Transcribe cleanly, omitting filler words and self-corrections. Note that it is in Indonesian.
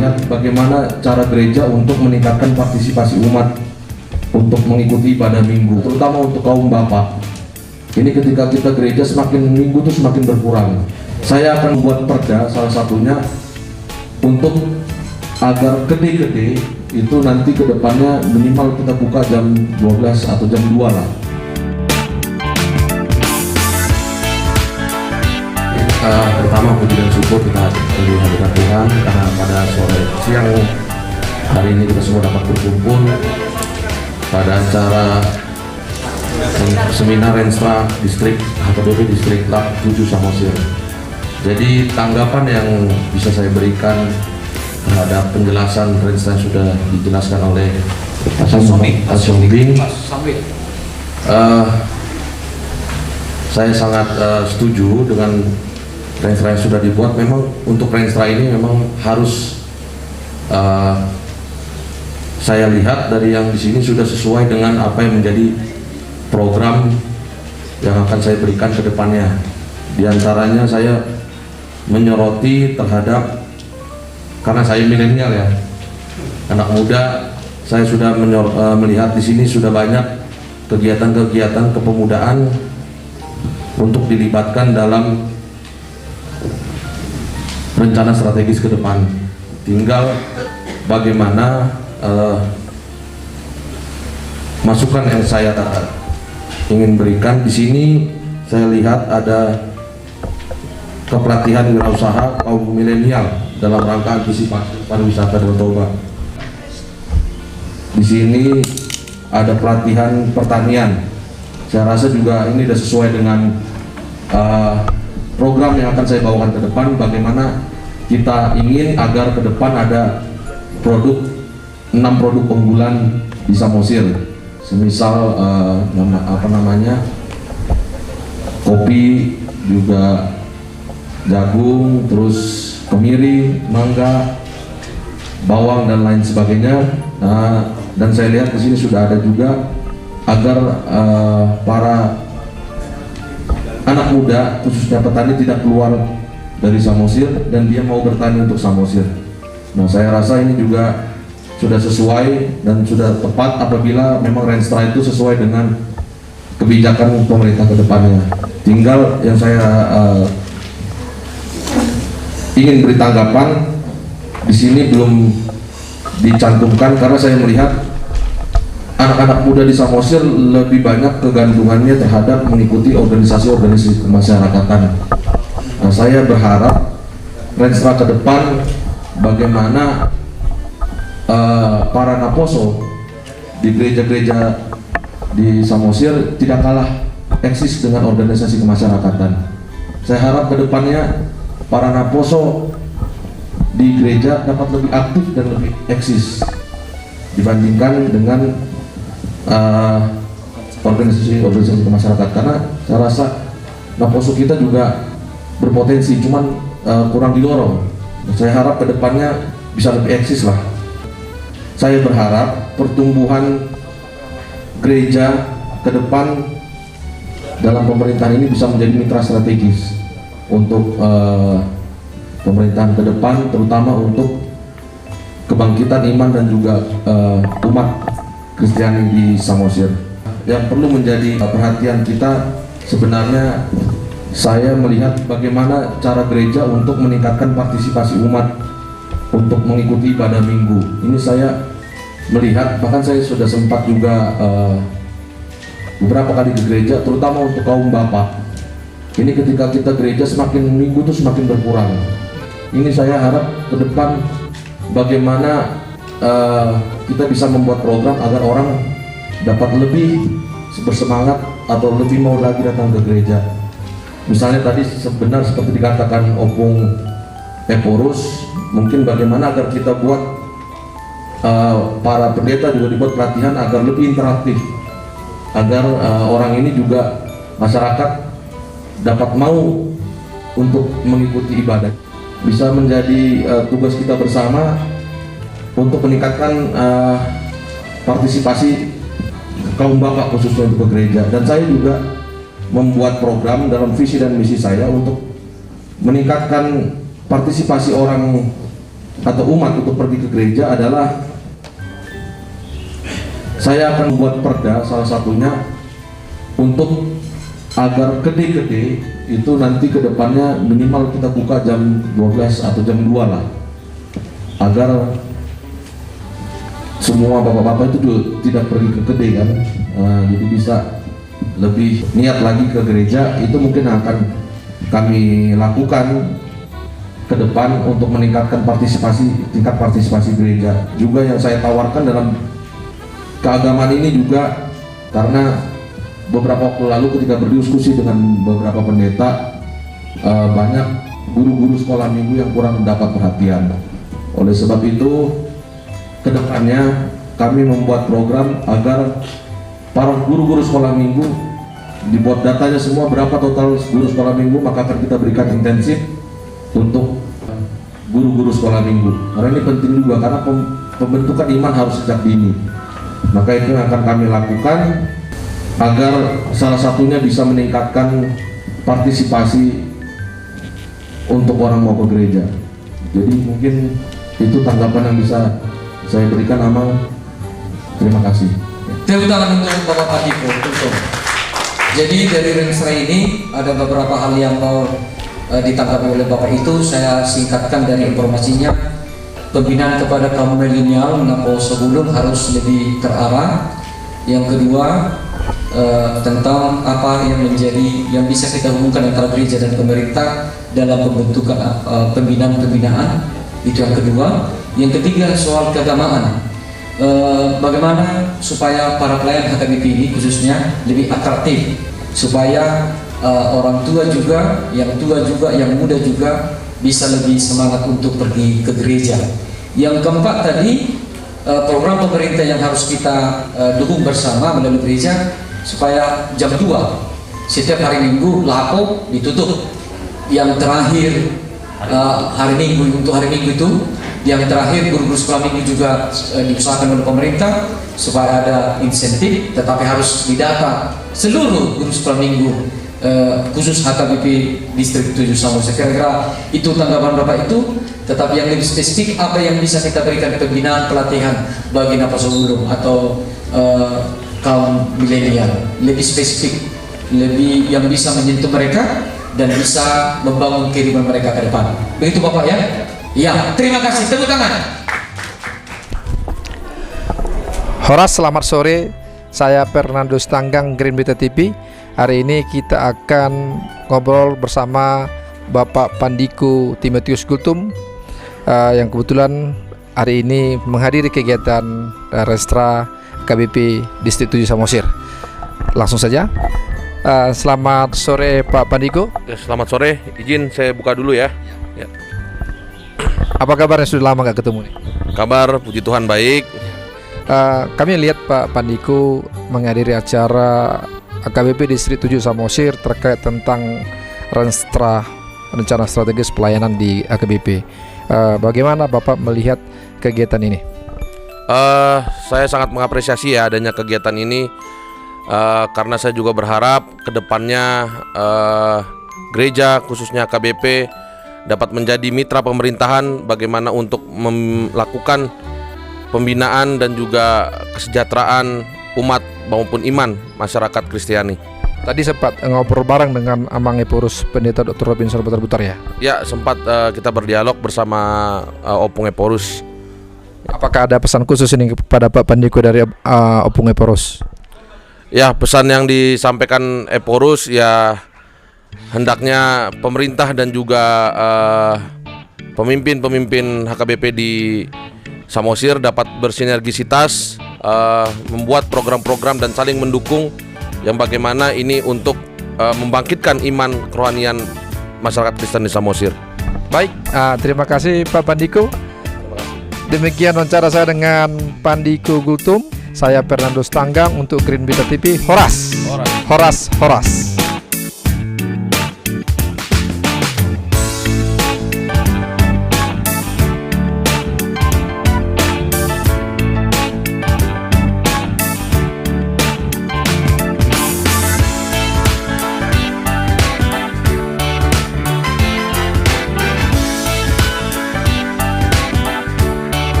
melihat bagaimana cara gereja untuk meningkatkan partisipasi umat untuk mengikuti ibadah minggu, terutama untuk kaum bapak. Ini ketika kita gereja semakin minggu itu semakin berkurang. Saya akan membuat perda salah satunya untuk agar gede-gede itu nanti ke depannya minimal kita buka jam 12 atau jam 2 lah. Pertama puji dan syukur kita hadirat Tuhan karena pada siang hari ini kita semua dapat berkumpul pada acara seminar Renstra Distrik HKBP Distrik LAP 7 Samosir. Jadi tanggapan yang bisa saya berikan terhadap penjelasan Renstra yang sudah dijelaskan oleh Pak Sombing, saya sangat setuju dengan Renstra yang sudah dibuat. Memang untuk Renstra ini memang harus saya lihat dari yang di sini sudah sesuai dengan apa yang menjadi program yang akan saya berikan ke depannya. Di antaranya saya menyoroti terhadap, karena saya milenial ya, anak muda, saya sudah melihat di sini sudah banyak kegiatan-kegiatan kepemudaan untuk dilibatkan dalam rencana strategis ke depan. Tinggal bagaimana masukan yang saya ingin berikan di sini. Saya lihat ada kepelatihan wirausaha kaum milenial dalam rangka antisipasi pariwisata dan toba. Di sini ada pelatihan pertanian. Saya rasa juga ini sudah sesuai dengan program yang akan saya bawakan ke depan. Bagaimana kita ingin agar ke depan ada 6 produk unggulan di Samosir. Semisal kopi, juga jagung, terus kemiri, mangga, bawang dan lain sebagainya. Dan saya lihat di sini sudah ada juga agar para anak muda khususnya petani tidak keluar dari Samosir dan dia mau bertani untuk Samosir. Nah, saya rasa ini juga sudah sesuai dan sudah tepat apabila memang Renstra itu sesuai dengan kebijakan pemerintah ke depannya. Tinggal yang saya ingin beri tanggapan di sini belum dicantumkan karena saya melihat anak-anak muda di Samosir lebih banyak kegantungannya terhadap mengikuti organisasi-organisasi kemasyarakatan. Nah, saya berharap Renstra ke depan bagaimana para naposo di gereja-gereja di Samosir tidak kalah eksis dengan organisasi kemasyarakatan. Saya harap ke depannya para naposo di gereja dapat lebih aktif dan lebih eksis dibandingkan dengan organisasi kemasyarakatan, karena saya rasa naposo kita juga berpotensi, cuman kurang didorong. Saya harap ke depannya bisa lebih eksis lah. Saya berharap pertumbuhan gereja ke depan dalam pemerintahan ini bisa menjadi mitra strategis untuk pemerintahan ke depan, terutama untuk kebangkitan iman dan juga umat Kristiani di Samosir. Yang perlu menjadi perhatian kita sebenarnya, saya melihat bagaimana cara gereja untuk meningkatkan partisipasi umat untuk mengikuti ibadah minggu. Ini saya melihat, bahkan saya sudah sempat juga beberapa kali di gereja, terutama untuk kaum bapak. Ini ketika kita gereja semakin minggu itu semakin berkurang. Ini saya harap ke depan bagaimana kita bisa membuat program agar orang dapat lebih bersemangat atau lebih mau lagi datang ke gereja. Misalnya tadi sebenarnya seperti dikatakan Opung Eporus, mungkin bagaimana agar kita buat para pendeta juga dibuat pelatihan agar lebih interaktif, agar orang ini juga masyarakat dapat mau untuk mengikuti ibadah. Bisa menjadi tugas kita bersama untuk meningkatkan partisipasi kaum bapak khususnya untuk gereja. Dan saya juga membuat program dalam visi dan misi saya untuk meningkatkan partisipasi orang atau umat untuk pergi ke gereja adalah saya akan membuat perda, salah satunya untuk agar kedai-kedai itu nanti ke depannya minimal kita buka jam 12 atau jam 2 lah, agar semua bapak-bapak itu juga tidak pergi ke kedai kan. Jadi bisa lebih niat lagi ke gereja. Itu mungkin akan kami lakukan ke depan untuk meningkatkan tingkat partisipasi gereja. Juga yang saya tawarkan dalam keagamaan ini juga, karena beberapa waktu lalu ketika berdiskusi dengan beberapa pendeta, banyak guru-guru sekolah minggu yang kurang mendapat perhatian. Oleh sebab itu, kedepannya kami membuat program agar para guru-guru sekolah minggu dibuat datanya semua berapa total guru sekolah minggu, maka akan kita berikan intensif untuk guru-guru sekolah minggu. Karena ini penting juga, karena pembentukan iman harus sejak dini. Maka itu yang akan kami lakukan agar salah satunya bisa meningkatkan partisipasi untuk orang mau ke gereja. Jadi mungkin itu tanggapan yang bisa saya berikan, Amal. Terima kasih. Tepuk tangan untuk Bapak Pandiko. Jadi dari Renstra ini ada beberapa hal yang mau ditanggapi oleh Bapak itu. Saya singkatkan dari informasinya. Pembinaan kepada kaum milenial napo sebelum harus lebih terarah. Yang kedua, tentang apa yang bisa kita hubungkan antara gereja dan pemerintah dalam pembentukan pembinaan. Itu yang kedua. Yang ketiga, soal keagamaan. Bagaimana supaya para pelayan HKBP ini khususnya lebih atraktif, supaya orang tua juga, yang muda juga bisa lebih semangat untuk pergi ke gereja. Yang keempat tadi, program pemerintah yang harus kita dukung bersama melalui gereja, supaya jam 2 setiap hari Minggu lapo ditutup. Yang terakhir hari Minggu, untuk hari Minggu itu yang terakhir guru-guru sekolah minggu juga diusahakan oleh pemerintah supaya ada insentif, tetapi harus didata seluruh guru sekolah minggu khusus HKBP distrik 7 Samosir. Kira-kira itu tanggapan Bapak itu. Tetapi yang lebih spesifik, apa yang bisa kita berikan pembinaan pelatihan bagi napas umum atau kaum milenial, lebih spesifik, lebih yang bisa menyentuh mereka dan bisa membangun kehidupan mereka ke depan. Begitu Bapak ya? Ya, terima kasih. Tepuk tangan. Horas, selamat sore. Saya Fernando Stanggang, Green Beta TV. Hari ini kita akan ngobrol bersama Bapak Pandiko Timotius Gultum, yang kebetulan hari ini menghadiri kegiatan Renstra KBP Distrik 7 Samosir. Langsung saja. Selamat sore Pak Pandiko. Ya, selamat sore. Izin saya buka dulu ya. Ya. Apa kabarnya, sudah lama gak ketemu nih? Kabar puji Tuhan baik. Kami lihat Pak Pandiko menghadiri acara AKBP Distrik 7 Samosir terkait tentang Renstra, rencana strategis pelayanan di AKBP. Bagaimana Bapak melihat kegiatan ini? Saya sangat mengapresiasi ya adanya kegiatan ini, karena saya juga berharap kedepannya gereja khususnya AKBP dapat menjadi mitra pemerintahan bagaimana untuk melakukan pembinaan dan juga kesejahteraan umat maupun iman masyarakat Kristiani. Tadi sempat ngobrol bareng dengan Amang Eporus Pendeta Dr. Robinson Butar-Butar ya? Ya, sempat kita berdialog bersama Opung Eporus. Apakah ada pesan khusus ini kepada Pak Pandiko dari Opung Eporus? Ya, pesan yang disampaikan Eporus ya, hendaknya pemerintah dan juga pemimpin-pemimpin HKBP di Samosir dapat bersinergisitas, membuat program-program dan saling mendukung yang bagaimana ini untuk membangkitkan iman kerohanian masyarakat Kristen di Samosir. Baik, terima kasih Pak Pandiko. Demikian wawancara saya dengan Pandiko Gultum. Saya Fernando Stanggang untuk Green Beta TV. Horas.